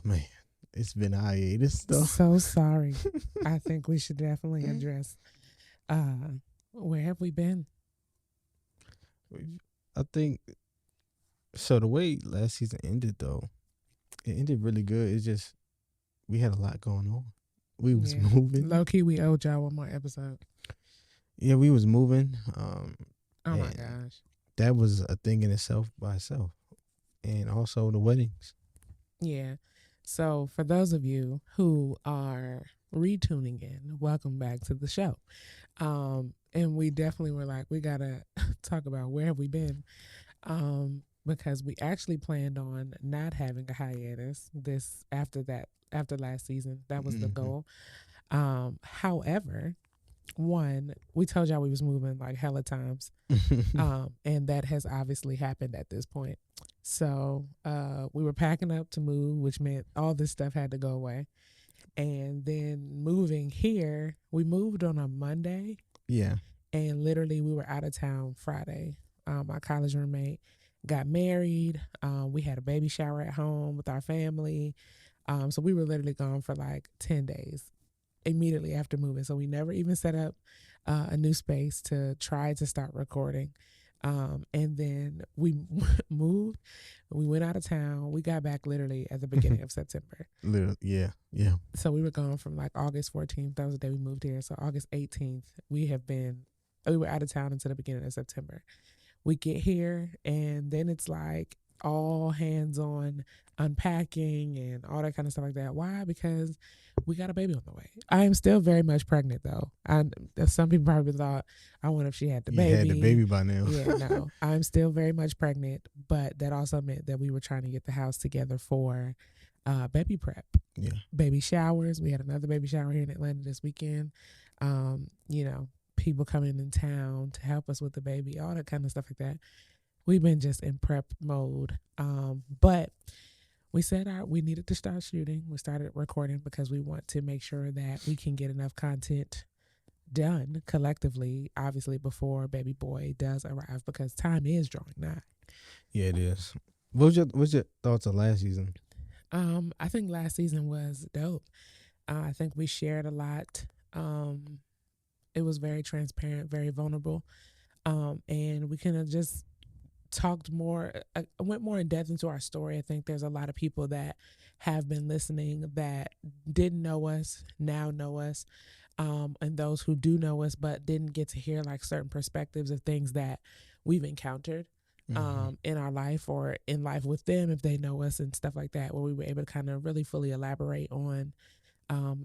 man, it's been a hiatus though. So sorry. I think we should definitely address where have we been? I think so. The way last season ended though, it ended really good. It's just we had a lot going on. We was Yeah. moving. Low key, we owed y'all one more episode. Yeah, we was moving. Oh my And gosh. that was a thing in itself by itself. And also the weddings. Yeah. So for those of you who are retuning in, welcome back to the show. And we definitely were like, we gotta talk about where have we been. Because we actually planned on not having a hiatus this after last season. That was the Hmm. goal. However, one, we told y'all we was moving like hella times. And that has obviously happened at this point. So we were packing up to move, which meant all this stuff had to go away. And then moving here, we moved on a Monday, Yeah. and literally we were out of town Friday. My college roommate got married. We had a baby shower at home with our family. So we were literally gone for like 10 days immediately after moving. So we never even set up a new space to try to start recording. And then we moved. We went out of town. We got back literally at the beginning of September. Little, yeah. Yeah. So we were gone from like August 14th. That was the day we moved here. So August 18th, we were out of town until the beginning of September. We get here, and then it's like all hands on unpacking and all that kind of stuff like that. Why? Because we got a baby on the way. I am still very much pregnant though. Some people probably thought, I wonder if she had the You baby. had the baby by now. Yeah, no. I'm still very much pregnant, but that also meant that we were trying to get the house together for baby prep. Yeah. Baby showers. We had another baby shower here in Atlanta this weekend. People coming in town to help us with the baby, all that kind of stuff like that. We've been just in prep mode. But we said we needed to start shooting. We started recording because we want to make sure that we can get enough content done collectively, obviously, before baby boy does arrive, because time is drawing nigh. Yeah, it is. What's your thoughts on last season? I think last season was dope. I think we shared a lot. It was very transparent, very vulnerable. And we kind of just talked more, went more in depth into our story. I think there's a lot of people that have been listening that didn't know us, now know us. And those who do know us but didn't get to hear like certain perspectives of things that we've encountered in our life or in life with them if they know us and stuff like that, where we were able to kind of really fully elaborate on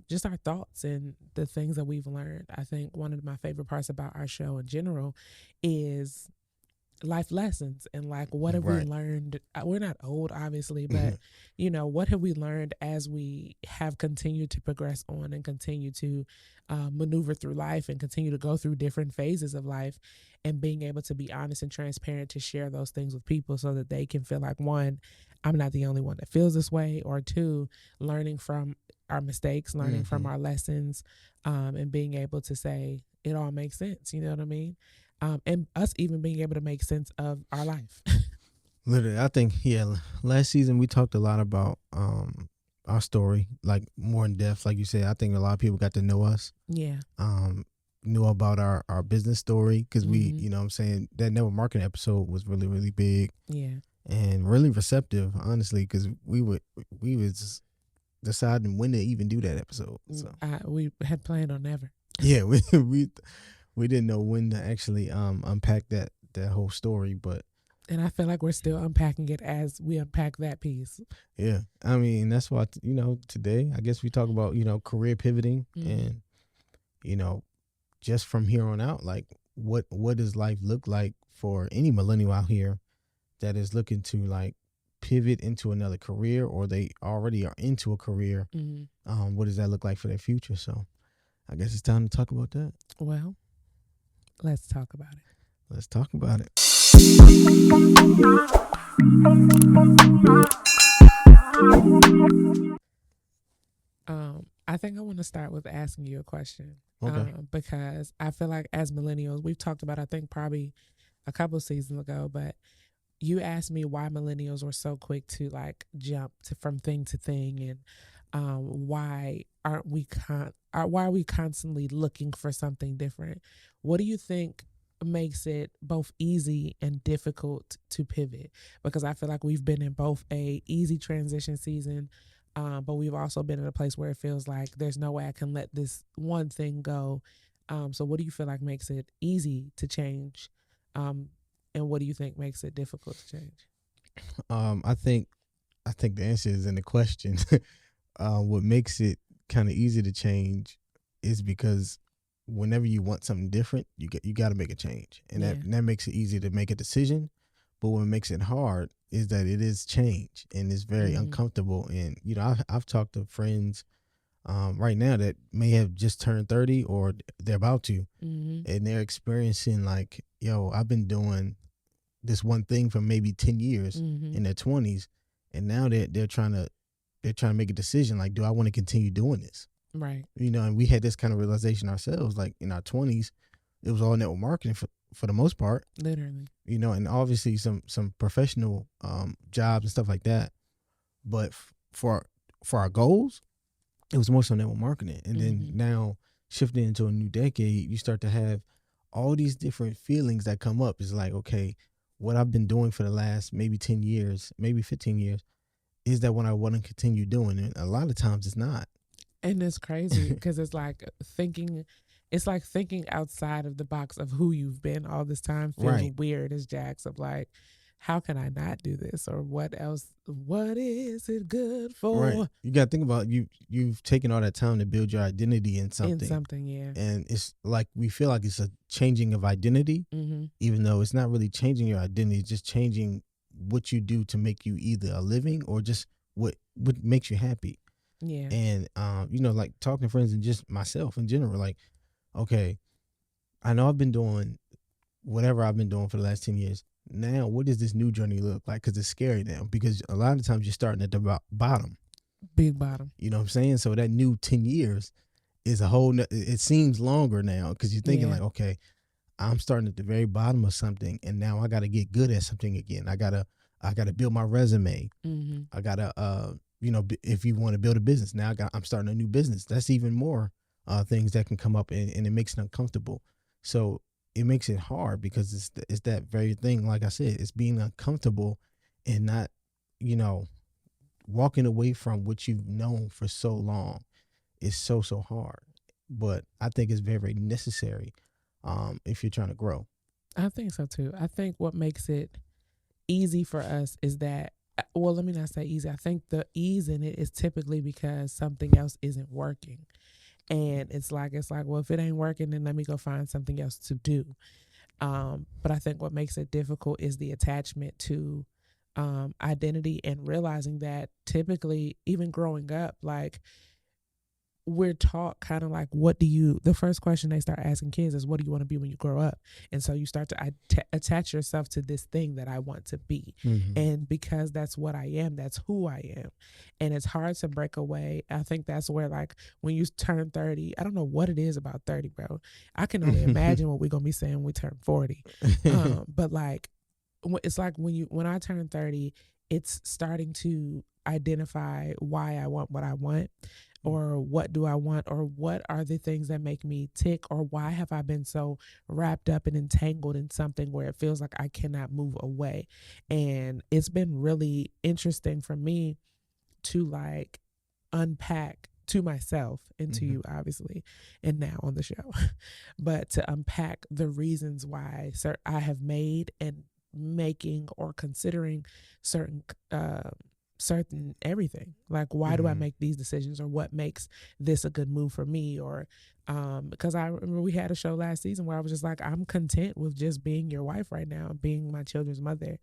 just our thoughts and the things that we've learned. I think one of my favorite parts about our show in general is life lessons and like what have we Right. learned. We're not old obviously, but what have we learned as we have continued to progress on and continue to maneuver through life and continue to go through different phases of life, and being able to be honest and transparent to share those things with people so that they can feel like, one, I'm not the only one that feels this way, or two, learning from our mistakes, learning from our lessons, and being able to say it all makes sense. You know what I mean? And us even being able to make sense of our life. Literally, I think last season we talked a lot about our story, like more in depth. Like you said, I think a lot of people got to know us. Yeah. Knew about our business story because we, you know what I'm saying, that network marketing episode was really, really big. Yeah. And really receptive, honestly, because we was deciding when to even do that episode. So we had planned on never. yeah, we didn't know when to actually unpack that whole story, but and I feel like we're still unpacking it as we unpack that piece. Yeah, I mean that's why today I guess we talk about career pivoting and just from here on out, like what does life look like for any millennial out here that is looking to like pivot into another career, or they already are into a career. What does that look like for their future? So I guess it's time to talk about that. Well, let's talk about it. Let's talk about it. I think I want to start with asking you a question. Okay. Because I feel like as millennials, we've talked about, I think probably a couple seasons ago, but you asked me why millennials were so quick to like jump to from thing to thing, and why why are we constantly looking for something different? What do you think makes it both easy and difficult to pivot? Because I feel like we've been in both a easy transition season, but we've also been in a place where it feels like there's no way I can let this one thing go. So what do you feel like makes it easy to change? Um, and what do you think makes it difficult to change? I think the answer is in the question. What makes it kind of easy to change is because whenever you want something different, you got to make a change, and Yeah. that makes it easy to make a decision. But what makes it hard is that it is change, and it's very uncomfortable. And I've talked to friends right now that may have just turned 30 or they're about to, and they're experiencing like, yo, I've been doing this one thing for maybe 10 years in their 20s, and now they're trying to make a decision like, do I want to continue doing this? Right. And we had this kind of realization ourselves, like in our 20s, it was all network marketing for the most part, Literally. and obviously some professional jobs and stuff like that. But for our goals, it was more so network marketing. And then now shifting into a new decade, you start to have all these different feelings that come up. It's like, okay, what I've been doing for the last maybe 10 years, maybe 15 years, is that what I want to continue doing? And a lot of times it's not. And it's crazy because it's like thinking outside of the box of who you've been all this time feels Right. weird as jacks of like, how can I not do this? Or what else? What is it good for? Right. You got to think about you've taken all that time to build your identity in something. In something, yeah. And it's like we feel like it's a changing of identity, even though it's not really changing your identity. It's just changing what you do to make you either a living or just what makes you happy. Yeah. And like talking to friends and just myself in general, like, okay, I know I've been doing whatever I've been doing for the last 10 years. Now, what does this new journey look like? Because it's scary now. Because a lot of times you're starting at the bottom. Big bottom. You know what I'm saying? So that new 10 years is a whole. It seems longer now because you're thinking like, okay, I'm starting at the very bottom of something, and now I got to get good at something again. I gotta build my resume. I gotta if you want to build a business, now I'm starting a new business. That's even more things that can come up, and it makes it uncomfortable. So it makes it hard because it's that very thing. Like I said, it's being uncomfortable and not, walking away from what you've known for so long is so hard. But I think it's very, very necessary if you're trying to grow. I think so too. I think what makes it easy for us is that, well, let me not say easy. I think the ease in it is typically because something else isn't working. And it's like, well, if it ain't working, then let me go find something else to do. But I think what makes it difficult is the attachment to identity and realizing that typically, even growing up, like we're taught kind of like, the first question they start asking kids is, what do you want to be when you grow up? And so you start to attach yourself to this thing that I want to be. And because that's what I am, that's who I am. And it's hard to break away. I think that's where, like, when you turn 30, I don't know what it is about 30, bro. I can only imagine what we're going to be saying when we turn 40. But like, it's like when I turn 30, it's starting to identify why I want what I want, or what do I want, or what are the things that make me tick, or why have I been so wrapped up and entangled in something where it feels like I cannot move away. And it's been really interesting for me to like unpack to myself and to you, obviously, and now on the show, but to unpack the reasons why I have made and making or considering certain everything. Like, why do I make these decisions, or what makes this a good move for me? Or because I remember we had a show last season where I was just like, I'm content with just being your wife right now, being my children's mother,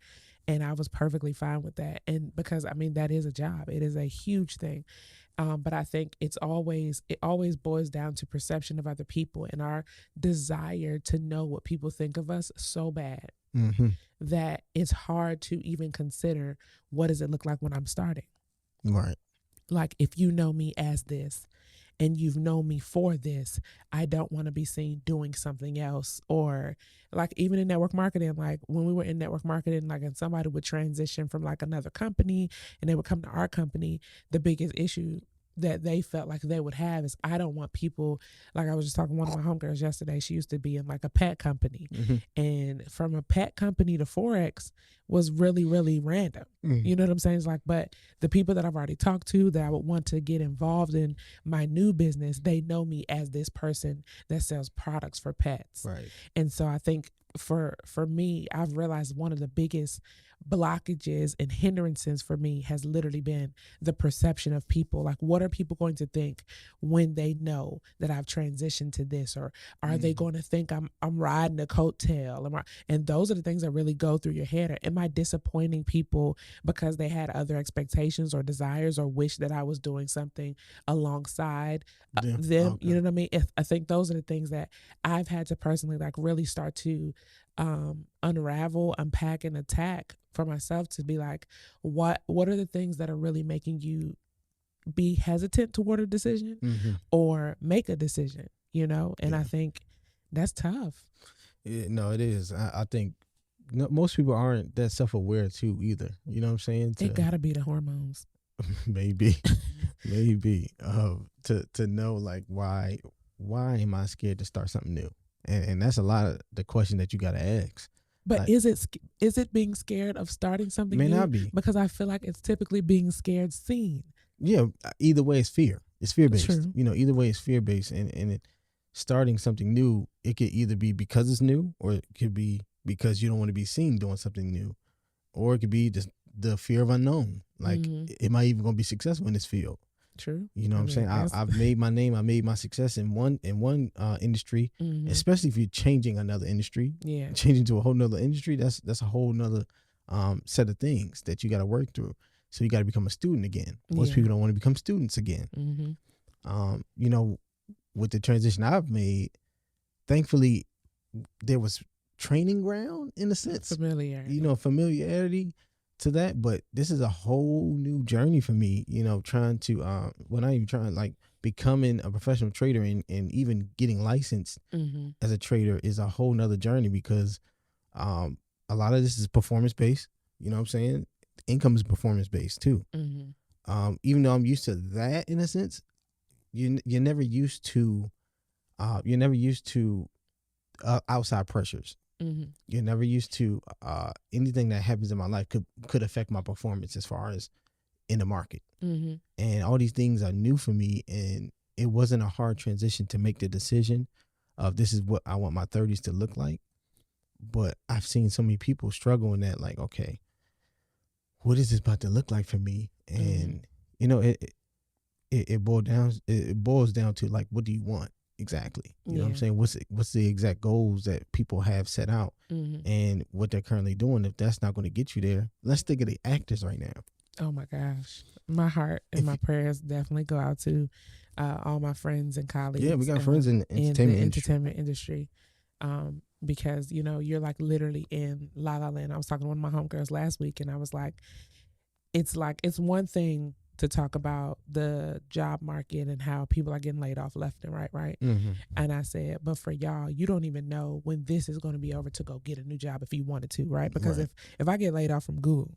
and I was perfectly fine with that. And because I mean, that is a job, it is a huge thing. But I think it always boils down to perception of other people and our desire to know what people think of us so bad that it's hard to even consider, what does it look like when I'm starting? Right. Like, if you know me as this, and you've known me for this, I don't want to be seen doing something else. Or like even in network marketing, like when we were in network marketing, like and somebody would transition from like another company and they would come to our company, the biggest issue that they felt like they would have is I don't want people, like I was just talking to one of my homegirls yesterday, she used to be in like a pet company, and from a pet company to Forex was really, really random. You know what I'm saying? It's like, but the people that I've already talked to that I would want to get involved in my new business, they know me as this person that sells products for pets. Right. And so I think for me, I've realized one of the biggest blockages and hindrances for me has literally been the perception of people. Like, what are people going to think when they know that I've transitioned to this? Or are they going to think I'm riding a coattail? And those are the things that really go through your head. Or am I disappointing people because they had other expectations or desires or wish that I was doing something alongside them? Okay. You know what I mean? I think those are the things that I've had to personally like really start to unravel, unpack, and attack for myself, to be like, what are the things that are really making you be hesitant toward a decision or make a decision, you know? And I think that's tough. No, it is. I think most people aren't that self-aware too either. You know what I'm saying? It gotta be the hormones. maybe to know like why am I scared to start something new? And that's a lot of the question that you got to ask. But like, is it being scared of starting something may new? not be, because I feel like it's typically being scared seen. Yeah, either way it's fear. It's fear-based. True. You know, either way it's fear-based, and starting something new, it could either be because it's new, or it could be because you don't want to be seen doing something new, or it could be just the fear of unknown. Like, am I even going to be successful in this field? True. You know what I'm saying? I've made my name. I made my success in one industry, especially if you're changing another industry. Yeah. Changing to a whole nother industry, that's a whole nother set of things that you got to work through. So you got to become a student again. Most people don't want to become students again. You know, with the transition I've made, thankfully, there was training ground in a sense. Familiarity. You know, familiarity to that. But this is a whole new journey for me, you know, trying to, well, not even trying, like becoming a professional trader and even getting licensed as a trader is a whole nother journey, because a lot of this is performance-based. You know what I'm saying? Income is performance-based too. Even though I'm used to that in a sense, you're never used to outside pressures. You're never used to anything that happens in my life could affect my performance as far as in the market. And all these things are new for me, and it wasn't a hard transition to make the decision of this is what I want my 30s to look like. But I've seen so many people struggle in that, like, okay, what is this about to look like for me? And you know, it boils down to like, what do you want exactly? You know what I'm saying? What's the exact goals that people have set out and what they're currently doing? If that's not going to get you there, let's think of the actors right now. Oh my gosh, my heart and my prayers definitely go out to all my friends and colleagues. Yeah, we got friends in the entertainment industry. Because you know, you're like literally in La La Land. I was talking to one of my homegirls last week, and I was like, it's one thing to talk about the job market and how people are getting laid off left and right. And I said, but for y'all, you don't even know when this is going to be over to go get a new job if you wanted to, right? Because if I get laid off from Google,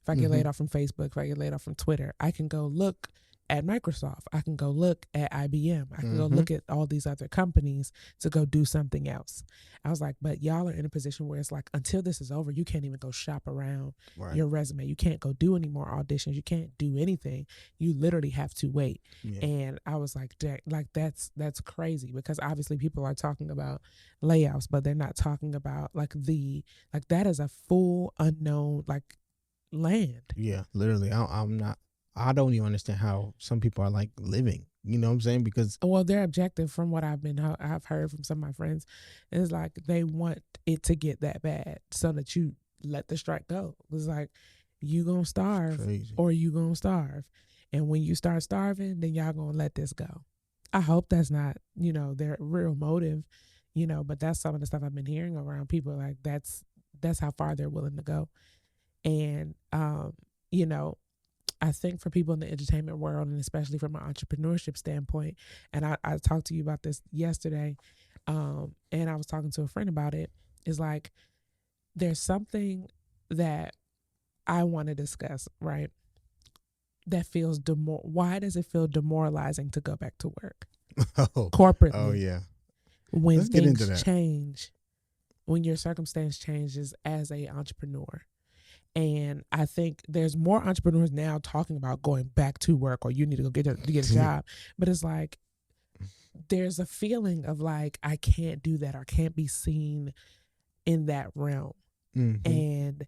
if I get laid off from Facebook, if I get laid off from Twitter, I can go look at Microsoft. I can go look at IBM. I can go look at all these other companies to go do something else. I was like, but y'all are in a position where it's like, until this is over, you can't even go shop around your resume. You can't go do any more auditions. You can't do anything. You literally have to wait. And I was like, that's crazy, because obviously people are talking about layoffs, but they're not talking about that is a full unknown land. Yeah, literally. I don't even understand how some people are like living. You know what I'm saying? Because their objective, from what I've heard from some of my friends, is like they want it to get that bad so that you let the strike go. It's like, you gonna starve or you gonna starve, and when you start starving, then y'all gonna let this go. I hope that's not, you know, their real motive, you know, but that's some of the stuff I've been hearing around people. Like that's how far they're willing to go. And you know, I think for people in the entertainment world, and especially from an entrepreneurship standpoint, and I talked to you about this yesterday, and I was talking to a friend about it, is like there's something that I want to discuss, right? That feels why does it feel demoralizing to go back to work Oh, corporately yeah. when Let's get into things that. change, when your circumstance changes as a entrepreneur? And I think there's more entrepreneurs now talking about going back to work, or you need to go get a job. But it's like there's a feeling of like I can't do that, or can't be seen in that realm. Mm-hmm. And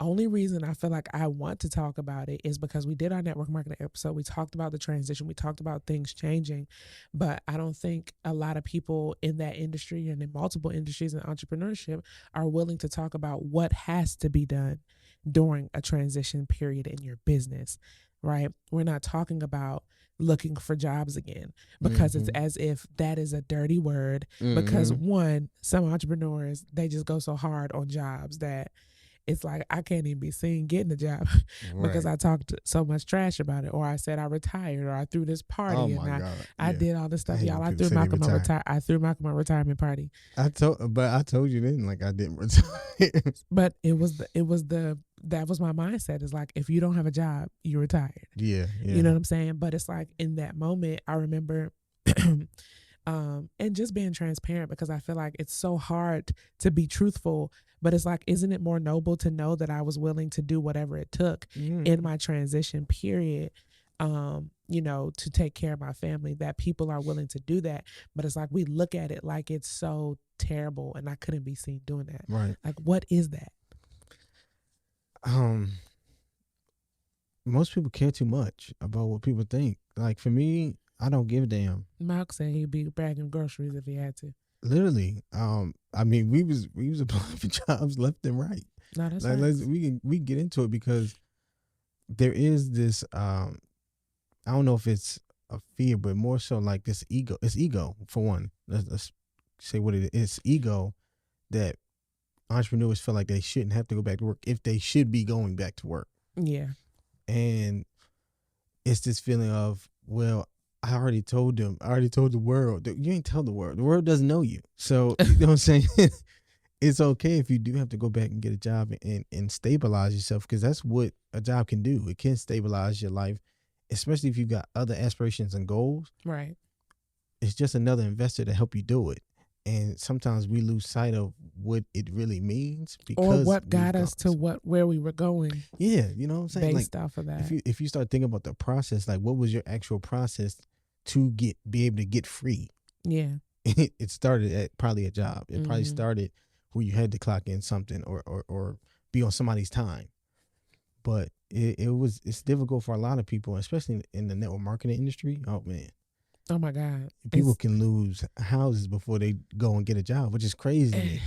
only reason I feel like I want to talk about it is because we did our network marketing episode. We talked about the transition. We talked about things changing. But I don't think a lot of people in that industry and in multiple industries in entrepreneurship are willing to talk about what has to be done during a transition period in your business, right? We're not talking about looking for jobs again, because it's as if that is a dirty word. Because one, some entrepreneurs, they just go so hard on jobs that it's like I can't even be seen getting a job because I talked so much trash about it, or I said I retired, or I threw this party, and I did all this stuff. Y'all, I threw Malcolm a retirement party. I told you then, like I didn't retire. But that was my mindset. Is like, if you don't have a job, you're retired. Yeah. You know what I'm saying? But it's like in that moment, I remember. And just being transparent, because I feel like it's so hard to be truthful, but it's like, isn't it more noble to know that I was willing to do whatever it took in my transition period, to take care of my family, that people are willing to do that. But it's like, we look at it like it's so terrible and I couldn't be seen doing that. Right. Like, what is that? Most people care too much about what people think. Like for me, I don't give a damn. Mark said he'd be bagging groceries if he had to. Literally. I mean, we was applying for jobs left and right. No, that's like we can get into it, because there is this I don't know if it's a fear, but more so like this ego. It's ego, for one. Let's say what it is. It's ego that entrepreneurs feel like they shouldn't have to go back to work if they should be going back to work. Yeah. And it's this feeling of, well, I already told them. I already told the world. You ain't tell the world. The world doesn't know you. So, you know what I'm saying? It's okay if you do have to go back and get a job and stabilize yourself, because that's what a job can do. It can stabilize your life, especially if you've got other aspirations and goals. Right. It's just another investor to help you do it. And sometimes we lose sight of what it really means, because or what got us to where we were going. Yeah, you know what I'm saying? Based off of that. If you start thinking about the process, like what was your actual process to be able to get free? Yeah. It started at probably a job. It probably started where you had to clock in something or be on somebody's time. But it's difficult for a lot of people, especially in the network marketing industry. Oh man. Oh my God. People can lose houses before they go and get a job, which is crazy to me.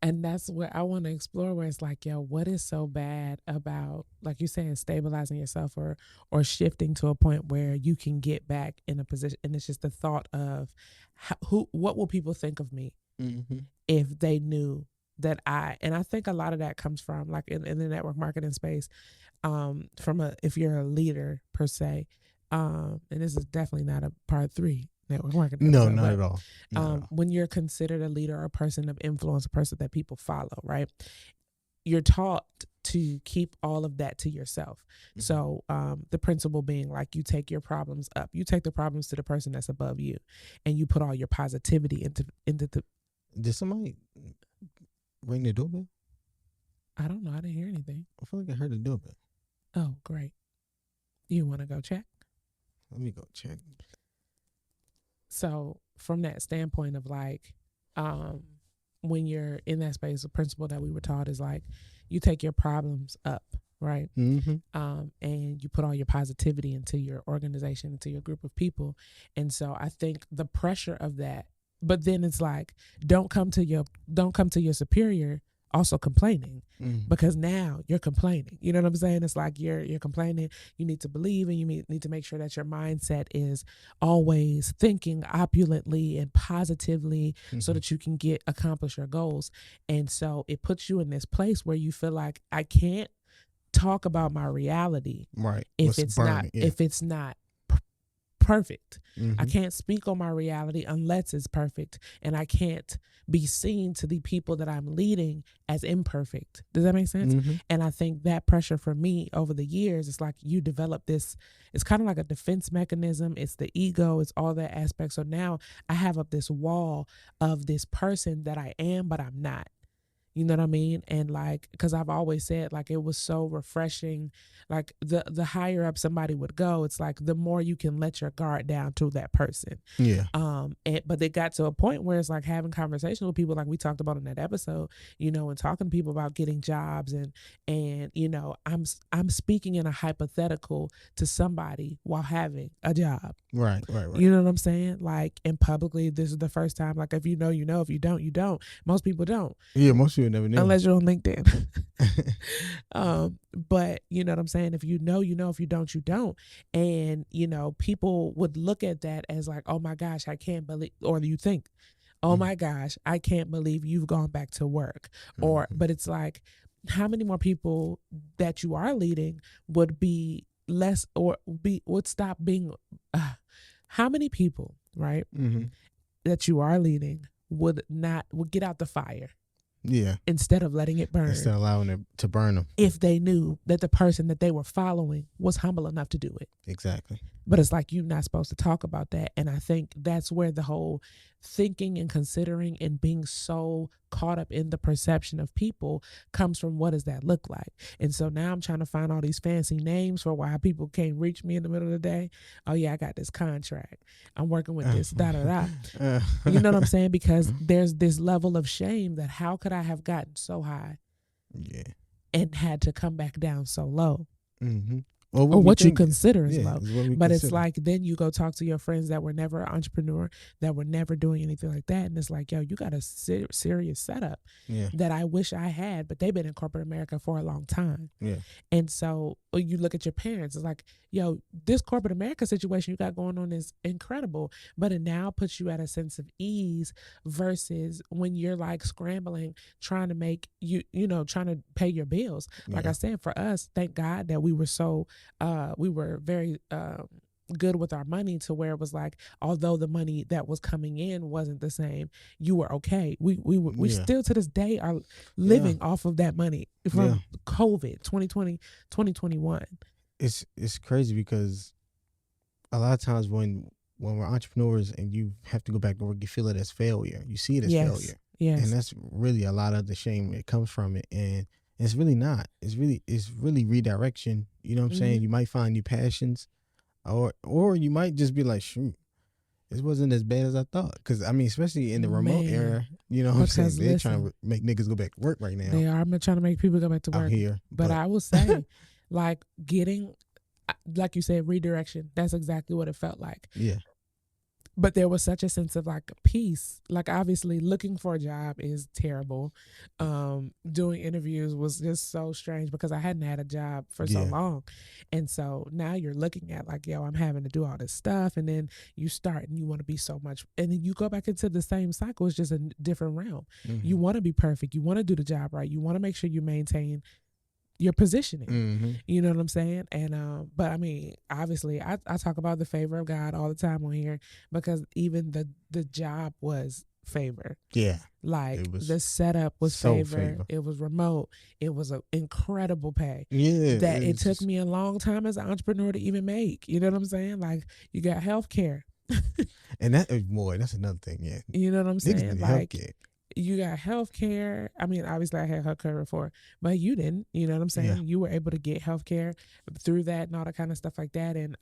And that's where I want to explore, where it's like, yo, what is so bad about, like you saying, stabilizing yourself or shifting to a point where you can get back in a position. And it's just the thought of what will people think of me if they knew that and I think a lot of that comes from, like in the network marketing space, if you're a leader per se. And this is definitely not a part 3 network marketing. No, not at all. When you're considered a leader or a person of influence, a person that people follow, right? You're taught to keep all of that to yourself. So the principle being, like, you take your problems up. You take the problems to the person that's above you, and you put all your positivity into the. Did somebody ring the doorbell? I don't know. I didn't hear anything. I feel like I heard the doorbell. Oh, great. You want to go check? Let me go check. So from that standpoint of like, when you're in that space, the principle that we were taught is like, you take your problems up, right? And you put all your positivity into your organization, into your group of people. And so I think the pressure of that, but then it's like, don't come to your superior also complaining, because now you're complaining. You know what I'm saying? It's like you're complaining. You need to believe, and you need to make sure that your mindset is always thinking opulently and positively, so that you can accomplish your goals. And so it puts you in this place where you feel like, I can't talk about my reality Right. if What's it's burning? not perfect. Mm-hmm. I can't speak on my reality unless it's perfect, and I can't be seen to the people that I'm leading as imperfect. Does that make sense? Mm-hmm. And I think that pressure for me over the years, it's like you develop this, it's kind of like a defense mechanism. It's the ego, it's all that aspect. So now I have up this wall of this person that I am, but I'm not. You know what I mean? And like, because I've always said, like, it was so refreshing. Like the higher up somebody would go, it's like the more you can let your guard down to that person. Yeah. But it got to a point where it's like having conversations with people, like we talked about in that episode, you know, and talking to people about getting jobs, and you know, I'm speaking in a hypothetical to somebody while having a job. Right. You know what I'm saying? Like, and publicly, this is the first time. Like, if you know, you know. If you don't, you don't. Most people don't. Yeah, most people never knew. Unless you're on LinkedIn. But you know what I'm saying? If you know, you know. If you don't, you don't. And, you know, people would look at that as like, oh my gosh, I can't believe, or you think, oh my gosh, I can't believe you've gone back to work. Or, but it's like, how many more people that you are leading would be less, or would stop being, how many people, right, that you are leading would get out the fire. Yeah. Instead of letting it burn. Instead of allowing it to burn them. If they knew that the person that they were following was humble enough to do it. Exactly. But it's like, you're not supposed to talk about that. And I think that's where the whole thinking and considering and being so caught up in the perception of people comes from. What does that look like? And so now I'm trying to find all these fancy names for why people can't reach me in the middle of the day. Oh yeah, I got this contract. I'm working with this, da da da. You know what I'm saying? Because there's this level of shame that how could I have gotten so high, and had to come back down so low? Or what you consider is low. But it's like, then you go talk to your friends that were never an entrepreneur, that were never doing anything like that. And it's like, yo, you got a serious setup that I wish I had, but they've been in corporate America for a long time. And so you look at your parents, it's like, yo, this corporate America situation you got going on is incredible, but it now puts you at a sense of ease versus when you're like scrambling, trying to make trying to pay your bills. Like I said, for us, thank God that we were we were very good with our money, to where it was like, although the money that was coming in wasn't the same, you were okay. We still to this day are living off of that money from COVID 2020, 2021. It's crazy because a lot of times when we're entrepreneurs and you have to go back to work, you feel it as failure. You see it as failure. Yes. And that's really a lot of the shame that comes from it. And it's really not. It's really redirection. You know what I'm saying? You might find new passions, or you might just be like, shoot, this wasn't as bad as I thought. Because, I mean, especially in the remote era, you know what I'm saying? They're trying to make niggas go back to work right now. They are trying to make people go back to work. Out here. But I will say, like, getting, like you said, redirection, that's exactly what it felt like. Yeah. But there was such a sense of like peace. Like, obviously looking for a job is terrible. Doing interviews was just so strange because I hadn't had a job for so long. And so now you're looking at like, yo, I'm having to do all this stuff. And then you start and you want to be so much. And then you go back into the same cycle. It's just a different realm. You want to be perfect. You want to do the job right. You want to make sure you maintain your positioning. You know what I'm saying? And but I mean, obviously I talk about the favor of God all the time on here, because even the job was favor. Like the setup was so favor. It was remote. It was an incredible pay. That it took me a long time as an entrepreneur to even make. You know what I'm saying? Like, you got healthcare. And that's another thing. You know what I'm saying? Like, healthcare. You got health care. I mean, obviously I had health care before, but you didn't. You know what I'm saying? You were able to get health care through that and all that kind of stuff like that. And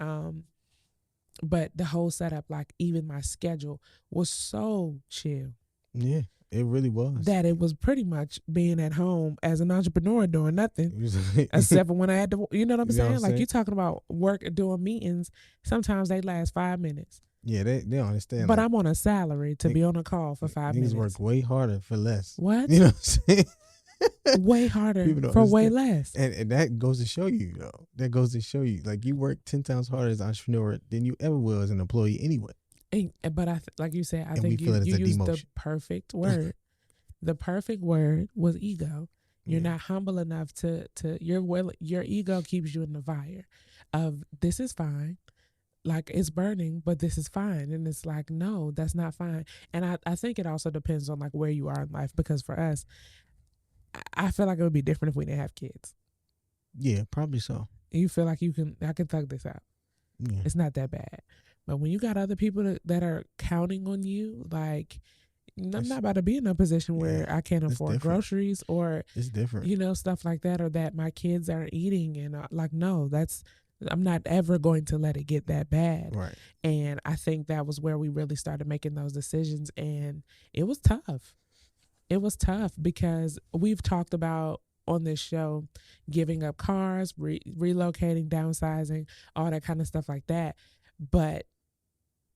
but the whole setup, like even my schedule was so chill. Yeah, it really was. That it was pretty much being at home as an entrepreneur doing nothing except for when I had to, you know what I'm saying? Like, you're talking about work, doing meetings. Sometimes they last 5 minutes. Yeah, they don't understand. But like, I'm on a salary to be on a call for 5 minutes. These work way harder for less. What? You know what I'm saying? Way harder for way less. And that goes to show you, though. That goes to show you, like, you work 10 times harder as an entrepreneur than you ever will as an employee anyway. But like you said, I think you used the perfect word. The perfect word was ego. You're not humble enough to your ego keeps you in the fire of this is fine. Like it's burning, but this is fine. And it's like, no, that's not fine. And I think it also depends on like where you are in life, because for us, I feel like it would be different if we didn't have kids. Yeah, probably so. You feel like I can thug this out. Yeah. It's not that bad. But when you got other people that are counting on you, like I'm not about to be in a position where I can't afford groceries or it's different, stuff like that, or that my kids aren't eating. And like, no, I'm not ever going to let it get that bad. Right. And I think that was where we really started making those decisions. And it was tough. It was tough because we've talked about on this show giving up cars, relocating, downsizing, all that kind of stuff like that. But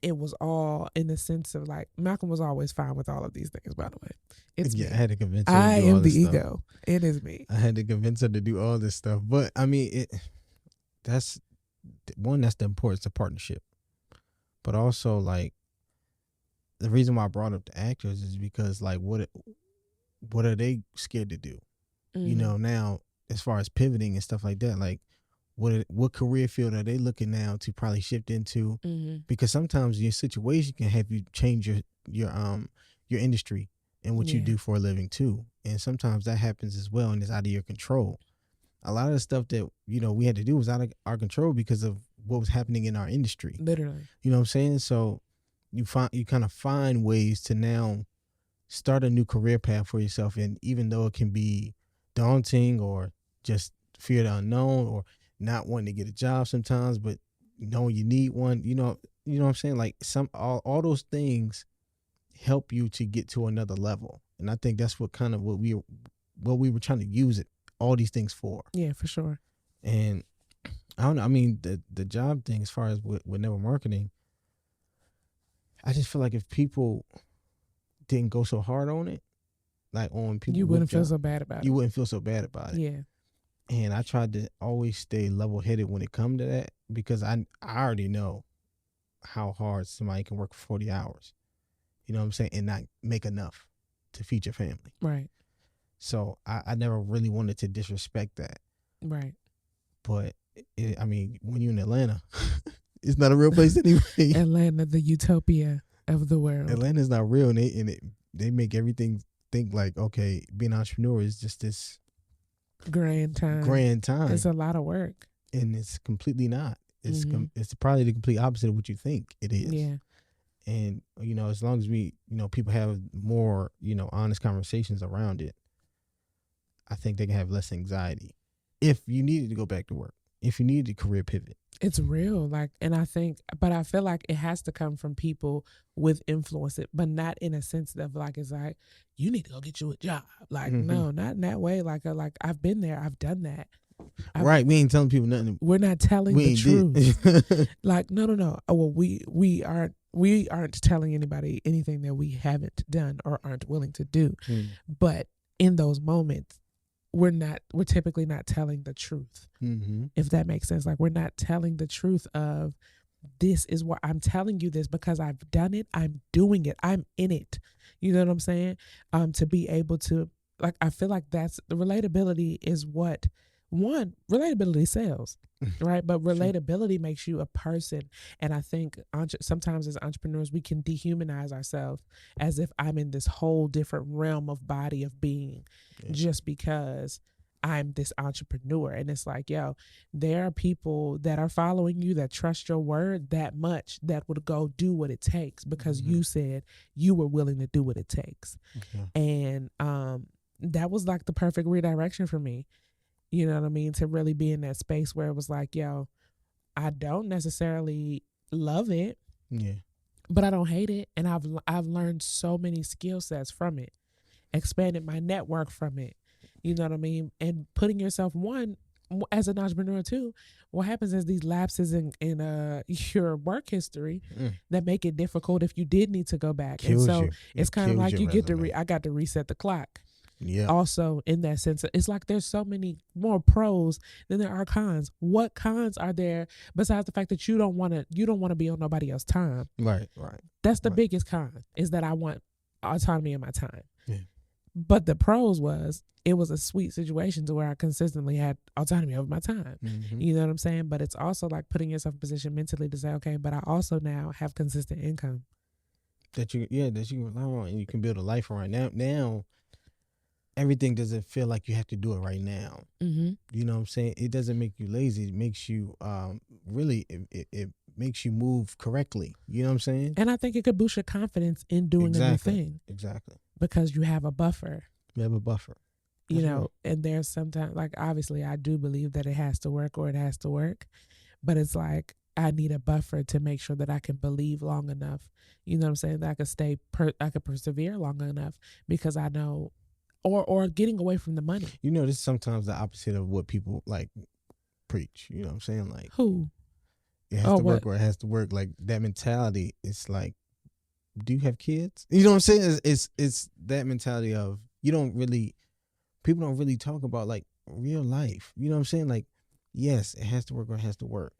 it was all in the sense of like, Malcolm was always fine with all of these things, by the way. It's me. I had to convince her I to do all am the this ego. Stuff. It is me. I had to convince her to do all this stuff. But I mean, that's the importance of partnership. But also, like, the reason why I brought up the actors is because, like, what are they scared to do? Now, as far as pivoting and stuff like that, like, what career field are they looking now to probably shift into? Because sometimes your situation can have you change your industry and what you do for a living too. And sometimes that happens as well, and it's out of your control. A lot of the stuff that we had to do was out of our control because of what was happening in our industry. Literally. You know what I'm saying? So you kind of find ways to now start a new career path for yourself. And even though it can be daunting or just fear the unknown or not wanting to get a job sometimes, but knowing you need one, you know what I'm saying? Like all those things help you to get to another level. And I think that's what we were trying to use all these things for. Yeah, for sure. And I don't know. I mean, the job thing, as far as with network marketing, I just feel like if people didn't go so hard on it, like on people, you wouldn't feel so bad about it. You wouldn't feel so bad about it. Yeah. And I tried to always stay level-headed when it comes to that, because I already know how hard somebody can work for 40 hours. You know what I'm saying? And not make enough to feed your family. Right. So I never really wanted to disrespect that. Right. But, I mean, when you're in Atlanta, it's not a real place anyway. Atlanta, the utopia of the world. Atlanta's not real, and they make everything think like, okay, being an entrepreneur is just this grand time. It's a lot of work. And it's completely not. It's it's probably the complete opposite of what you think it is. Yeah. And, as long as we, people have more, honest conversations around it, I think they can have less anxiety. If you needed to go back to work, if you needed a career pivot. It's real. And I feel like it has to come from people with influence, but not in a sense of like, it's like, you need to go get you a job. Like, no, not in that way. Like I've been there. I've done that. Right. We ain't telling people nothing. We're not telling the truth. Like, no. Oh, well, we aren't telling anybody anything that we haven't done or aren't willing to do. But in those moments, we're typically not telling the truth, if that makes sense. Like, we're not telling the truth of, this is what I'm telling you this because I've done it. I'm doing it. I'm in it. You know what I'm saying? To be able to, like, I feel like that's the relatability is what relatability sells, right? But relatability makes you a person. And I think sometimes as entrepreneurs, we can dehumanize ourselves as if I'm in this whole different realm of body of being just because I'm this entrepreneur. And it's like, yo, there are people that are following you that trust your word that much that would go do what it takes because you said you were willing to do what it takes. And that was like the perfect redirection for me. You know what I mean? To really be in that space where it was like, yo, I don't necessarily love it, but I don't hate it. And I've learned so many skill sets from it, expanded my network from it. You know what I mean? And putting yourself, one, as an entrepreneur too, what happens is these lapses in your work history that make it difficult if you did need to go back. And so it's kind of like you get I got to reset the clock. Yeah. Also, in that sense, it's like there's so many more pros than there are cons. What cons are there besides the fact that you don't want to be on nobody else's time? Right. That's the biggest con, is that I want autonomy in my time. Yeah. But the pros was it was a sweet situation to where I consistently had autonomy over my time. Mm-hmm. You know what I'm saying? But it's also like putting yourself in position mentally to say, okay, but I also now have consistent income. That you can rely on, and you can build a life around. Now everything doesn't feel like you have to do it right now. Mm-hmm. You know what I'm saying? It doesn't make you lazy. It makes you really it makes you move correctly. You know what I'm saying? And I think it could boost your confidence in doing a new thing Exactly. because you have a buffer. You have a buffer. You That's know, right. and there's sometimes, like, obviously I do believe that it has to work or it has to work, but it's like I need a buffer to make sure that I can believe long enough. You know what I'm saying? That I could I could persevere long enough because I know, or getting away from the money. You know, this is sometimes the opposite of what people like preach. You know what I'm saying? Like, Who? it has to work or it has to work. Like that mentality. It's like, do you have kids? You know what I'm saying? It's that mentality of people don't really talk about like real life. You know what I'm saying? Like, yes, it has to work or it has to work.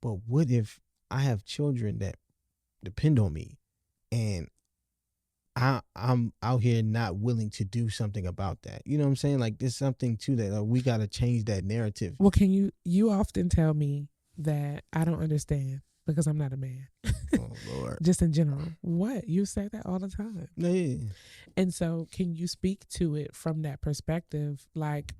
But what if I have children that depend on me, and I'm out here not willing to do something about that? You know what I'm saying? Like, there's something to that. Like, we got to change that narrative. Well, you often tell me that I don't understand because I'm not a man. Oh, Lord. Just in general. What? You say that all the time. Yeah. And so can you speak to it from that perspective? Like,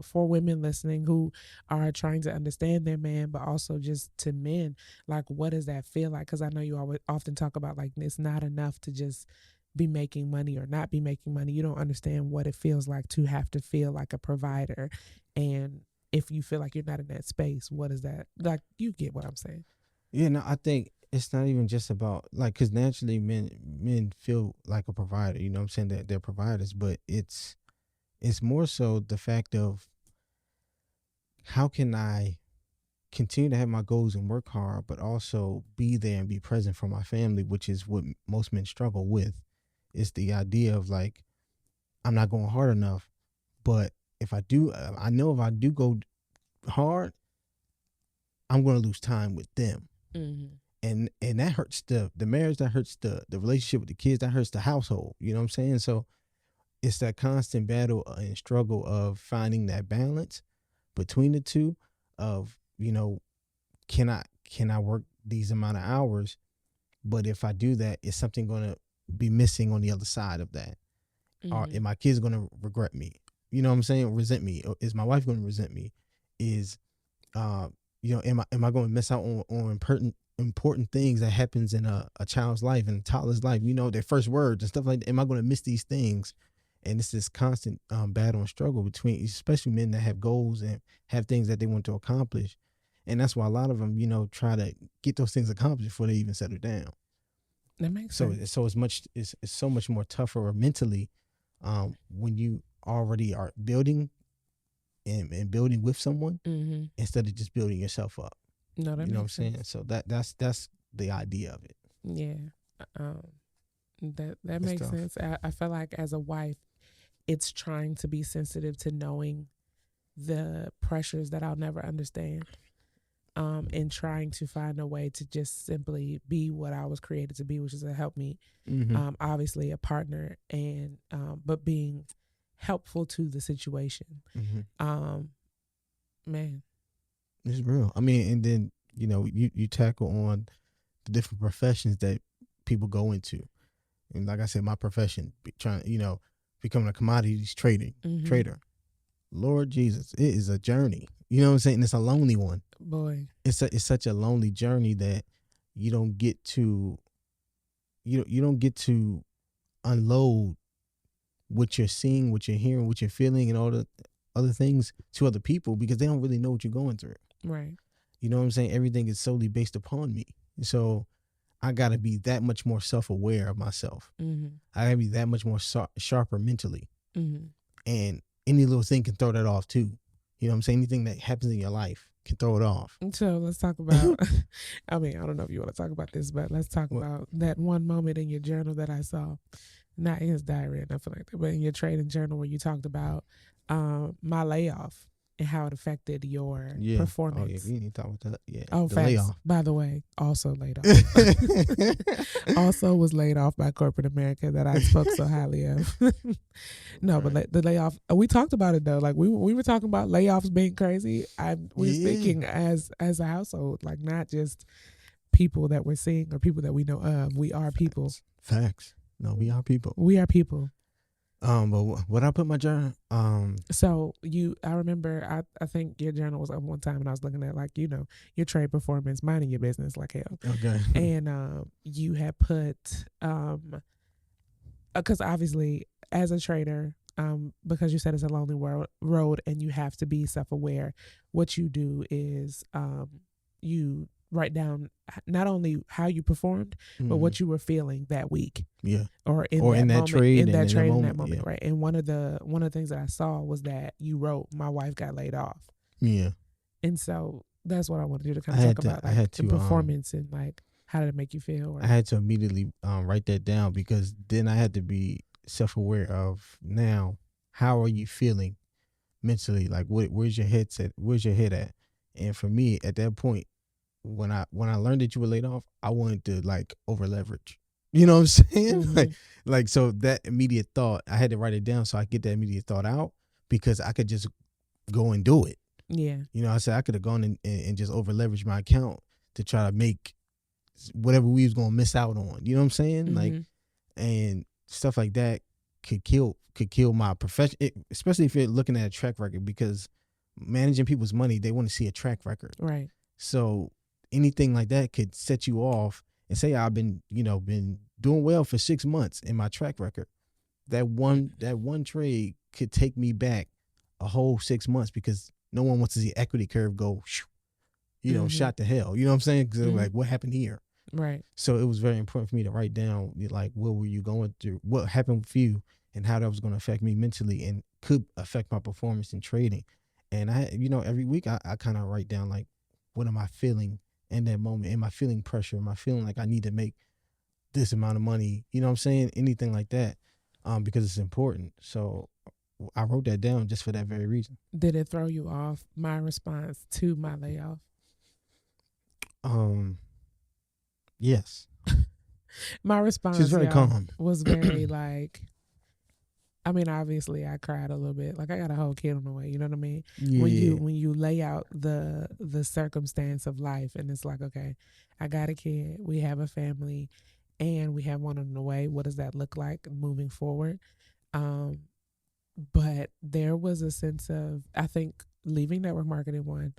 for women listening who are trying to understand their man, but also just to men, like, what does that feel like? Because I know you always often talk about like it's not enough to just be making money or not be making money. You don't understand what it feels like to have to feel like a provider. And if you feel like you're not in that space, what is that? Like, you get what I'm saying. Yeah, no, I think it's not even just about like, because naturally men feel like a provider. You know what I'm saying? That they're providers, but it's more so the fact of how can I continue to have my goals and work hard, but also be there and be present for my family, which is what most men struggle with. It's the idea of like, I'm not going hard enough, but if I do, I know if I do go hard, I'm going to lose time with them. Mm-hmm. And that hurts the marriage, that hurts the relationship with the kids, that hurts the household. You know what I'm saying? So it's that constant battle and struggle of finding that balance between the two of, you know, can I work these amount of hours, but if I do that, is something going to be missing on the other side of that? Mm-hmm. Or are my kids going to regret me? You know what I'm saying? Resent me? Or is my wife going to resent me? Is you know, am I going to miss out on important things that happens in a child's life and a toddler's life? You know, their first words and stuff like that. Am I going to miss these things? And it's this constant battle and struggle between, especially men that have goals and have things that they want to accomplish. And that's why a lot of them, you know, try to get those things accomplished before they even settle down. That makes sense. So it's so much more tougher mentally when you already are building and building with someone, mm-hmm. instead of just building yourself up. No, that you know makes what I'm sense. saying? So that's the idea of it. Yeah. That That's makes tough. sense. I feel like as a wife, it's trying to be sensitive to knowing the pressures that I'll never understand. And trying to find a way to just simply be what I was created to be, which is a helpmeet. Mm-hmm. Obviously a partner, and but being helpful to the situation. Mm-hmm. Man, It's real. I mean, and then, you know, you tackle on the different professions that people go into. And like I said, my profession, becoming a commodities trader. Lord Jesus, it is a journey. You know what I'm saying? It's a lonely one. Boy. It's such a lonely journey that you don't get to you don't get to unload what you're seeing, what you're hearing, what you're feeling, and all the other things to other people, because they don't really know what you're going through. Right. You know what I'm saying? Everything is solely based upon me. So I got to be that much more self-aware of myself. Mm-hmm. I got to be that much more sharper mentally. Mm-hmm. And any little thing can throw that off too. You know what I'm saying? Anything that happens in your life can throw it off. So let's talk about, I mean, I don't know if you want to talk about this, but let's talk about that one moment in your journal that I saw, not in his diary or nothing like that, but in your trading journal where you talked about my layoff. and how it affected your Yeah. performance. Oh yeah, we need to talk about that. Yeah. Oh, the facts. layoff. By the way, also laid off. Also was laid off by corporate America that I spoke so highly of. No, Right. but the layoff, we talked about it though. Like we were talking about layoffs being crazy. We're speaking as a household, like not just people that we're seeing or people that we know of. We are people. Facts. No, we are people. We are people. But what I put my journal, So I remember, I think your journal was up one time, and I was looking at like your trade performance, minding your business like hell. Okay. And you had put because obviously as a trader, because you said it's a lonely road, and you have to be self-aware. What you do is you write down not only how you performed, but what you were feeling that week. Yeah. Or in that trade, in that moment, yeah. Right. And one of the things that I saw was that you wrote, "My wife got laid off." Yeah. And so that's what I wanted you to kind of talk about, like, I had to, the performance and like how did it make you feel? I had to immediately write that down, because then I had to be self-aware of, now, how are you feeling mentally? Like, where's your head at? Where's your head at? And for me, at that point, when I learned that you were laid off, I wanted to like over leverage. You know what I'm saying? Mm-hmm. Like so that immediate thought, I had to write it down so I get that immediate thought out, because I could just go and do it. Yeah. You know, I said I could have gone and just over leveraged my account to try to make whatever we was gonna miss out on. You know what I'm saying? Mm-hmm. Like, and stuff like that could kill my profession, especially if you're looking at a track record, because managing people's money, they want to see a track record. Right. So anything like that could set you off, and say I've been doing well for 6 months in my track record. That one trade could take me back a whole 6 months, because no one wants to see equity curve go, shot to hell. You know what I'm saying? Because like, what happened here? Right. So it was very important for me to write down, like, what were you going through, what happened with you, and how that was going to affect me mentally and could affect my performance in trading. And I, every week I kind of write down, like, what am I feeling in that moment? Am I feeling pressure? Am I feeling like I need to make this amount of money? You know what I'm saying? Anything like that, because it's important. So I wrote that down just for that very reason. Did it throw you off my response to my layoff? Yes. My response She's very calm. Was very like, I mean, obviously I cried a little bit. Like, I got a whole kid on the way, you know what I mean? Yeah. When you lay out the circumstance of life, and it's like, okay, I got a kid, we have a family, and we have one on the way. What does that look like moving forward? But there was a sense of, I think, leaving network marketing one,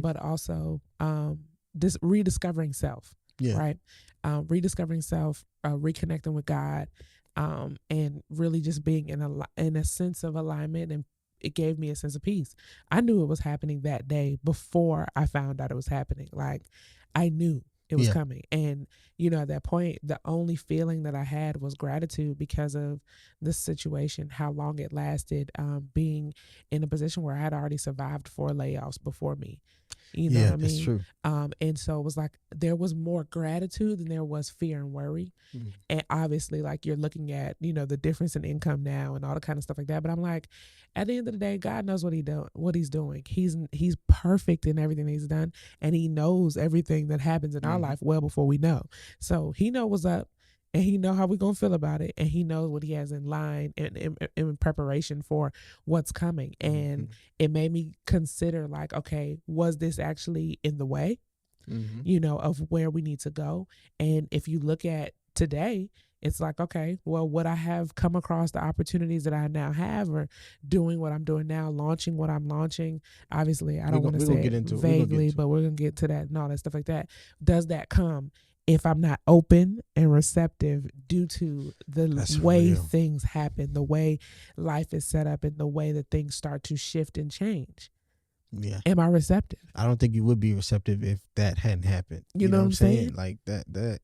but also rediscovering self. Yeah. Right. Rediscovering self, reconnecting with God, and really just being in a sense of alignment. And it gave me a sense of peace. I knew it was happening that day before I found out it was happening. Like, I knew it was coming. And, at that point, the only feeling that I had was gratitude because of this situation, how long it lasted, being in a position where I had already survived 4 layoffs before me. You know what I mean? That's true. And so it was like there was more gratitude than there was fear and worry. And obviously, like, you're looking at, the difference in income now and all the kind of stuff like that. But I'm like, at the end of the day, God knows what he's doing. He's perfect in everything he's done, and he knows everything that happens in our life well before we know. So he knows what's up, and he knows how we're going to feel about it, and he knows what he has in line and in preparation for what's coming. And it made me consider, like, okay, was this actually in the way, of where we need to go? And if you look at today, it's like, okay, well, would I have come across the opportunities that I now have, or doing what I'm doing now, launching what I'm launching? Obviously, I don't want to say it vaguely, but we're going to get to that and all that stuff like that. Does that come if I'm not open and receptive due to the way things happen, the way life is set up, and the way that things start to shift and change? Yeah. Am I receptive? I don't think you would be receptive if that hadn't happened. You know what I'm saying? Like that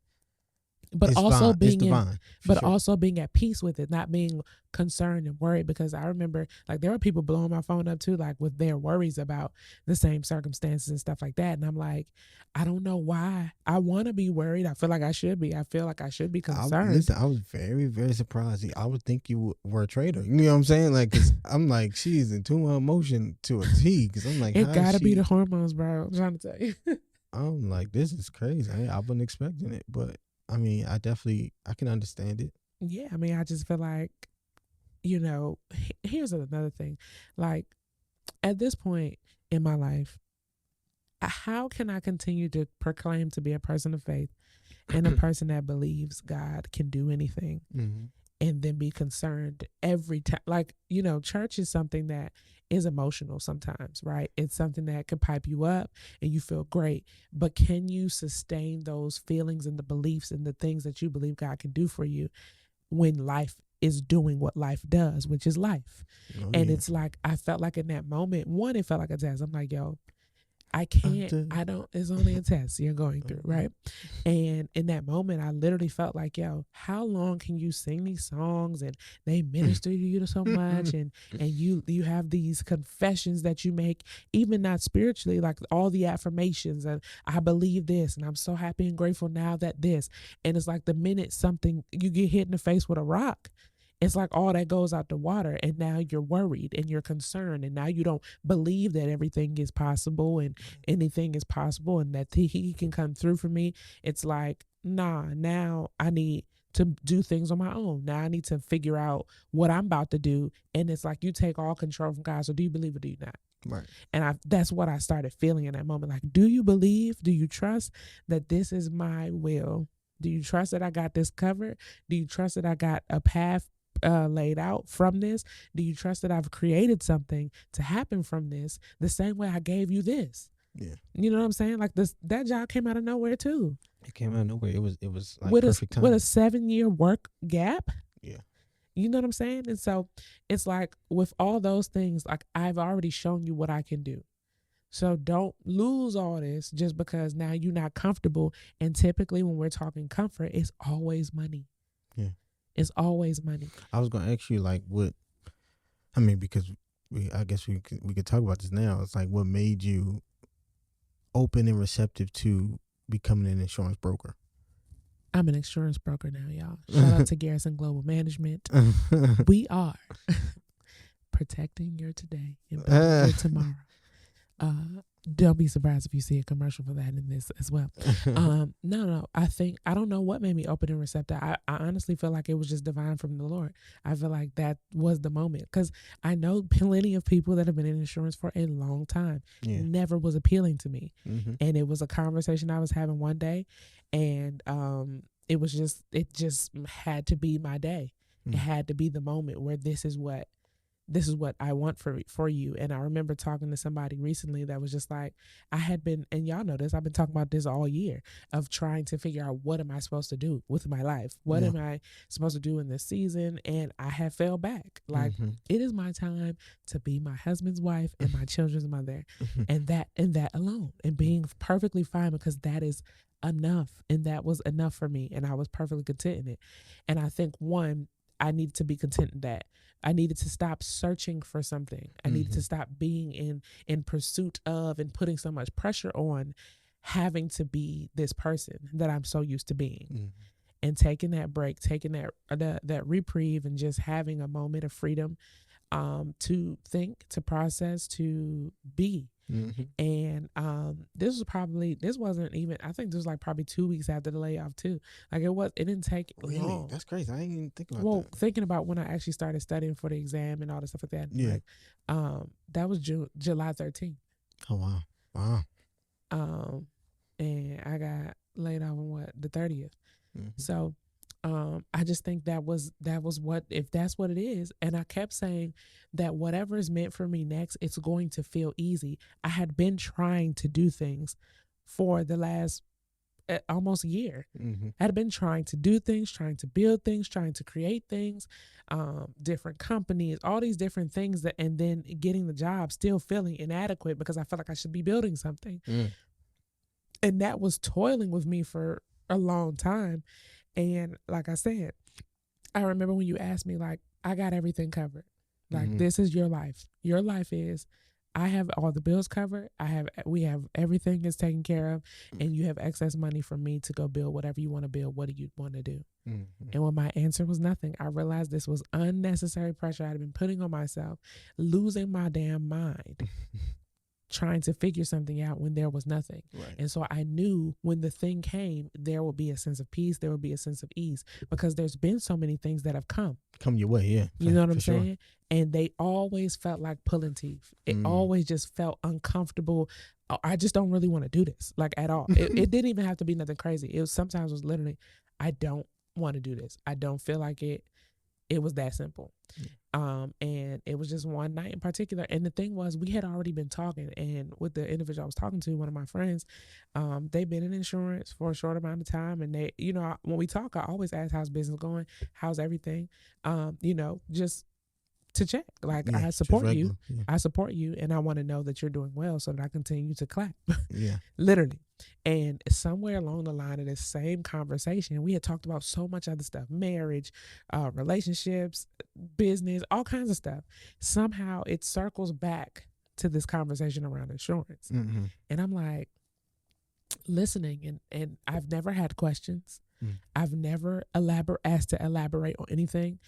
but It's also fine. It's being in, divine for but sure. also being at peace with it, not being concerned and worried. Because I remember, like, there were people blowing my phone up too, like with their worries about the same circumstances and stuff like that. And I'm like, I don't know why I want to be worried. I feel like I should be. I feel like I should be concerned. I was very, very surprised. I would think you were a traitor. You know what I'm saying? Like, cause I'm like, she's in too much emotion to a T. Cause I'm like, It how is gotta be the she? hormones, bro. I'm trying to tell you. I'm like, this is crazy. I wasn't expecting it, but I mean, I can understand it. Yeah, I mean, I just feel like, you know, here's another thing. Like, at this point in my life, how can I continue to proclaim to be a person of faith and a person that believes God can do anything, Mm-hmm. and then be concerned every time? Like, you know, church is something that is emotional sometimes, right? It's something that can pipe you up and you feel great. But can you sustain those feelings and the beliefs and the things that you believe God can do for you when life is doing what life does, which is life? Oh And yeah. it's like, I felt like in that moment, one, it felt like a test. I'm like, yo, I can't, I don't, it's only a test you're going through, right? And in that moment, I literally felt like, yo, how long can you sing these songs and they minister to you so much, and you have these confessions that you make, even not spiritually, like all the affirmations and I believe this and I'm so happy and grateful now that this, and it's like the minute something, you get hit in the face with a rock, it's like all that goes out the water, and now you're worried and you're concerned, and now you don't believe that everything is possible and anything is possible and that he can come through for me. It's like, nah, now I need to do things on my own. Now I need to figure out what I'm about to do. And it's like, you take all control from God. So do you believe or do you not? Right. And that's what I started feeling in that moment. Like, do you believe? Do you trust that this is my will? Do you trust that I got this covered? Do you trust that I got a path laid out from this? Do you trust that I've created something to happen from this the same way I gave you this? Yeah. You know what I'm saying? Like, that job came out of nowhere too. It came out of nowhere. It was like With perfect with a time. 7-year work gap. Yeah. You know what I'm saying? And so it's like, with all those things, like, I've already shown you what I can do. So don't lose all this just because now you're not comfortable. And typically when we're talking comfort, it's always money. Yeah. It's always money. I was gonna ask you like what, I mean, because I guess we could talk about this now. It's like, what made you open and receptive to becoming an insurance broker? I'm an insurance broker now, y'all. Shout out to Garrison Global Management. We are protecting your today and building your tomorrow. Don't be surprised if you see a commercial for that in this as well. No, I don't know what made me open and receptive. I honestly feel like it was just divine from the Lord. I feel like that was the moment, because I know plenty of people that have been in insurance for a long time. Yeah. Never was appealing to me. Mm-hmm. And it was a conversation I was having one day, and it just had to be my day. It had to be the moment where this is what I want for you. And I remember talking to somebody recently that was just like, I had been, and y'all know this, I've been talking about this all year, of trying to figure out, what am I supposed to do with my life? What am I supposed to do in this season? And I have fell back. Like, it is my time to be my husband's wife and my children's mother, and that alone, and being perfectly fine, because that is enough. And that was enough for me. And I was perfectly content in it. And I think, one, I needed to be content in that. I needed to stop searching for something. I needed to stop being in pursuit of and putting so much pressure on having to be this person that I'm so used to being. And taking that break, taking that reprieve, and just having a moment of freedom to think, to process, to be. And this wasn't even, I think this was like probably 2 weeks after the layoff too. Like, it didn't take long. That's crazy. I didn't even think about that. Thinking about when I actually started studying for the exam and all the stuff like that. Yeah. Like, that was July 13th. Oh wow. And I got laid off on the 30th. So I just think that was what, if that's what it is. And I kept saying that whatever is meant for me next, it's going to feel easy. I had been trying to do things for the last almost year. I had been trying to do things, trying to build things, trying to create things, different companies, all these different things, and then getting the job, still feeling inadequate because I felt like I should be building something. And that was toiling with me for a long time. And like I said, I remember when you asked me, like, I got everything covered. Like, this is your life. Your life is, I have all the bills covered. We have everything is taken care of, and you have excess money for me to go build whatever you want to build. What do you want to do? And when my answer was nothing, I realized this was unnecessary pressure I had been putting on myself, losing my damn mind, trying to figure something out when there was nothing. Right. And so I knew when the thing came, there will be a sense of peace, there will be a sense of ease, because there's been so many things that have come your way. Yeah. You know what I'm sure. saying? And they always felt like pulling teeth. It always just felt uncomfortable. I just don't really want to do this, like, at all. It didn't even have to be nothing crazy. It was sometimes was literally, I don't want to do this. I don't feel like it. It was that simple. And it was just one night in particular. And the thing was, we had already been talking, and with the individual I was talking to, one of my friends, they've been in insurance for a short amount of time. And they, you know, when we talk, I always ask, how's business going? How's everything? You know, just to check. Like, I support you. Yeah. I support you, and I want to know that you're doing well so that I continue to clap. Yeah. Literally. And somewhere along the line of this same conversation, we had talked about so much other stuff: marriage, relationships, business, all kinds of stuff. Somehow it circles back to this conversation around insurance. And I'm like, listening, and I've never had questions. I've never asked to elaborate on anything.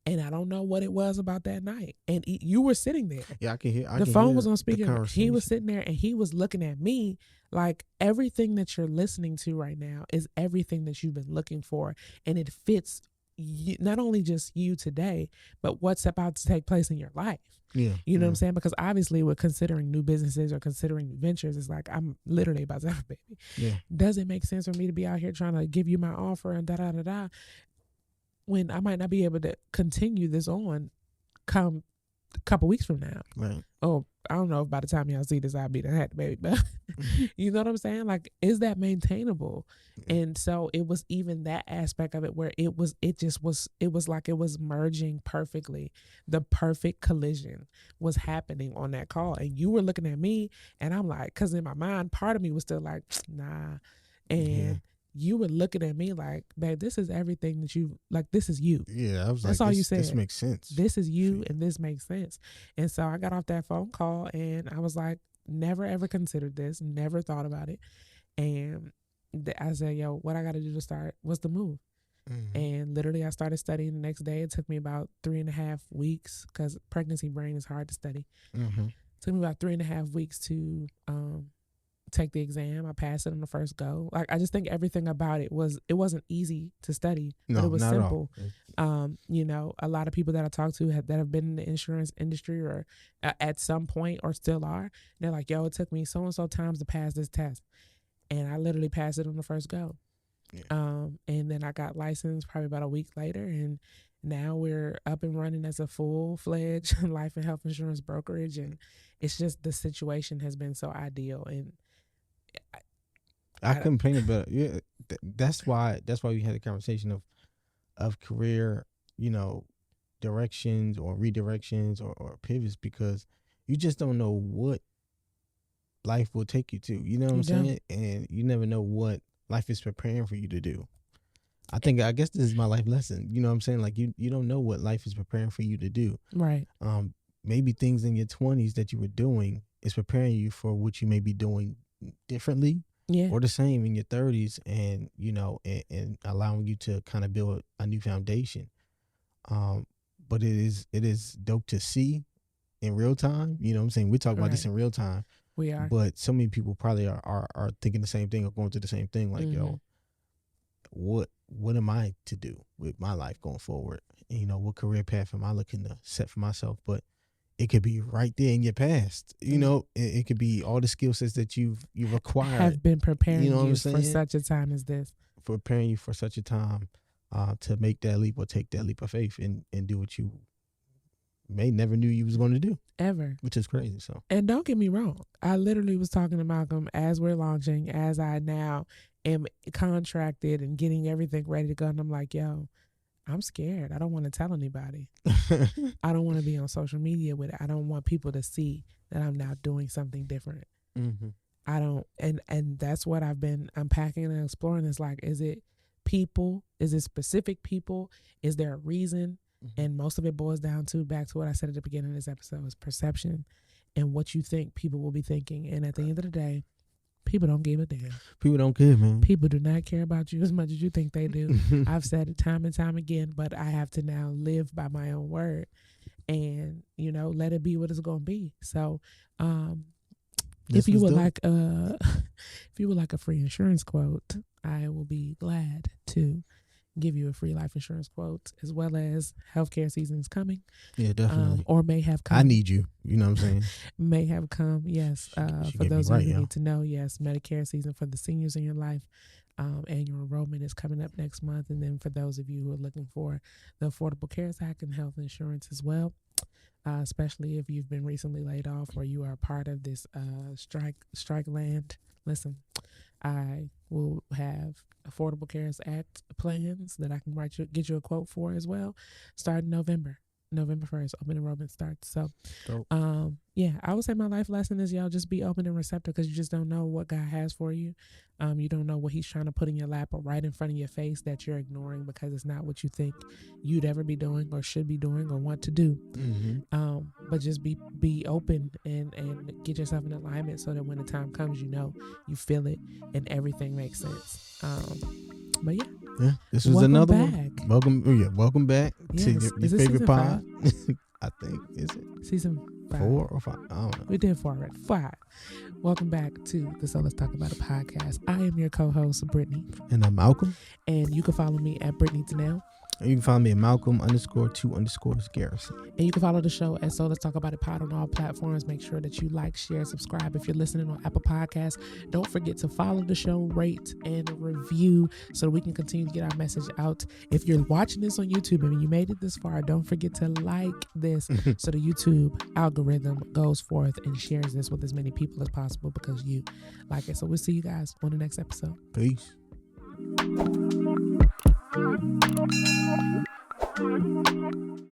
And I don't know what it was about that night. And you were sitting there. Yeah, I can hear. The phone was on speaker. He was sitting there, and he was looking at me like, everything that you're listening to right now is everything that you've been looking for. And it fits not only just you today, but what's about to take place in your life. Yeah. You know what I'm saying? Because obviously we're considering new businesses or considering new ventures. It's like, I'm literally about to have a baby. Yeah. Does it make sense for me to be out here trying to give you my offer and da-da-da-da, when I might not be able to continue this on come a couple weeks from now? Right. Oh, I don't know if by the time y'all see this, I'll be the had baby, but you know what I'm saying? Like, is that maintainable? And so it was even that aspect of it where it was like it was merging perfectly. The perfect collision was happening on that call. And you were looking at me, and I'm like, because in my mind, part of me was still like, nah. And you were looking at me like, babe, this is everything that you, like, this is you. Yeah, I was That's like, all you said. This makes sense. This is you, and this makes sense. And so I got off that phone call, and I was like, never ever considered this, never thought about it. And I said, yo, what I got to do to start? What's the move? And literally, I started studying the next day. It took me about 3.5 weeks, because pregnancy brain is hard to study. It took me about 3.5 weeks to take the exam. I passed it on the first go. Like, I just think everything about it wasn't easy to study, but it was simple. You know, a lot of people that I talk to that have been in the insurance industry or at some point or still are, they're like, yo, it took me so and so times to pass this test, and I literally passed it on the first go. And then I got licensed probably about a week later, and now we're up and running as a full-fledged life and health insurance brokerage. And it's just, the situation has been so ideal, and I couldn't paint it better. Yeah, that's why we had a conversation of career, you know, directions or redirections or pivots, because you just don't know what life will take you to. You know what I'm saying? And you never know what life is preparing for you to do. I guess this is my life lesson. You know what I'm saying? Like, you don't know what life is preparing for you to do. Right. Maybe things in your 20s that you were doing is preparing you for what you may be doing differently or the same in your 30s, and you know, and allowing you to kind of build a new foundation. But it is dope to see in real time. You know what I'm saying? We're talking about this in real time. We are. But so many people probably are thinking the same thing or going through the same thing. Like, yo, what am I to do with my life going forward? And, you know, what career path am I looking to set for myself? But it could be right there in your past. You know, it could be all the skill sets that you've acquired. Have been preparing you for such a time as this. Preparing you for such a time to make that leap or take that leap of faith and do what you may never knew you was going to do. Ever. Which is crazy. So. And don't get me wrong. I literally was talking to Malcolm as we're launching, as I now am contracted and getting everything ready to go. And I'm like, yo, I'm scared. I don't want to tell anybody. I don't want to be on social media with it. I don't want people to see that I'm now doing something different. I don't, and that's what I've been unpacking and exploring. Is like, is it people? Is it specific people? Is there a reason? And most of it boils down to, back to what I said at the beginning of this episode, is perception and what you think people will be thinking. And at the end of the day, people don't give a damn. People don't care, man. People do not care about you as much as you think they do. I've said it time and time again, but I have to now live by my own word and, you know, let it be what it's going to be. So, if you would like a free insurance quote, I will be glad to give you a free life insurance quote, as well as healthcare season is coming. Yeah, definitely. Or may have come. I need you. You know what I'm saying? May have come, yes. For those of you who need to know, yes, Medicare season for the seniors in your life. Annual enrollment is coming up next month. And then for those of you who are looking for the Affordable Care Act and health insurance as well, especially if you've been recently laid off or you are part of this strike land, listen, I will have Affordable Care Act plans that I can get you a quote for as well, starting November 1st, open enrollment starts. So, yeah, I would say my life lesson is, y'all, just be open and receptive, because you just don't know what God has for you. You don't know what he's trying to put in your lap or right in front of your face that you're ignoring because it's not what you think you'd ever be doing or should be doing or want to do. But just be open and get yourself in alignment so that when the time comes, you know, you feel it and everything makes sense. But yeah, this was another one. Welcome back to your favorite pod. I think, is it season 5? 4 or 5? I don't know. We did 4 already. 5. Welcome back to the So Let's Talk About It podcast. I am your co-host, Brittany. And I'm Malcolm. And you can follow me at Brittany Danelle. And you can follow me at Malcolm_2_Garrison. And you can follow the show at So Let's Talk About It pod on all platforms. Make sure that you like, share, subscribe. If you're listening on Apple Podcasts, don't forget to follow the show, rate, and review so that we can continue to get our message out. If you're watching this on YouTube and you made it this far, don't forget to like this so the YouTube algorithm goes forth and shares this with as many people as possible because you like it. So we'll see you guys on the next episode. Peace.